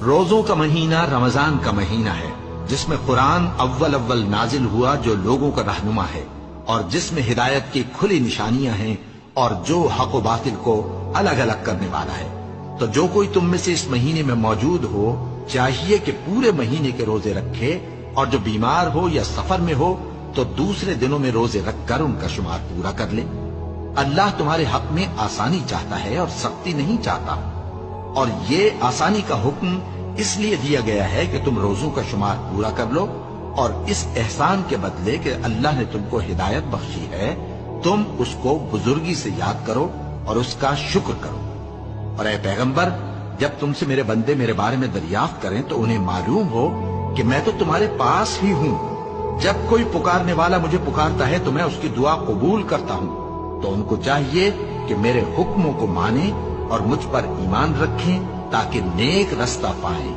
روزوں کا مہینہ رمضان کا مہینہ ہے، جس میں قرآن اول اول نازل ہوا، جو لوگوں کا رہنما ہے اور جس میں ہدایت کی کھلی نشانیاں ہیں اور جو حق و باطل کو الگ الگ کرنے والا ہے۔ تو جو کوئی تم میں سے اس مہینے میں موجود ہو چاہیے کہ پورے مہینے کے روزے رکھے، اور جو بیمار ہو یا سفر میں ہو تو دوسرے دنوں میں روزے رکھ کر ان کا شمار پورا کر لے۔ اللہ تمہارے حق میں آسانی چاہتا ہے اور سختی نہیں چاہتا، اور یہ آسانی کا حکم اس لیے دیا گیا ہے کہ تم روزوں کا شمار پورا کر لو، اور اس احسان کے بدلے کہ اللہ نے تم کو ہدایت بخشی ہے تم اس کو بزرگی سے یاد کرو اور اس کا شکر کرو۔ اور اے پیغمبر، جب تم سے میرے بندے میرے بارے میں دریافت کریں تو انہیں معلوم ہو کہ میں تو تمہارے پاس ہی ہوں۔ جب کوئی پکارنے والا مجھے پکارتا ہے تو میں اس کی دعا قبول کرتا ہوں۔ تو ان کو چاہیے کہ میرے حکموں کو مانیں اور مجھ پر ایمان رکھیں تاکہ نیک رستہ پائیں۔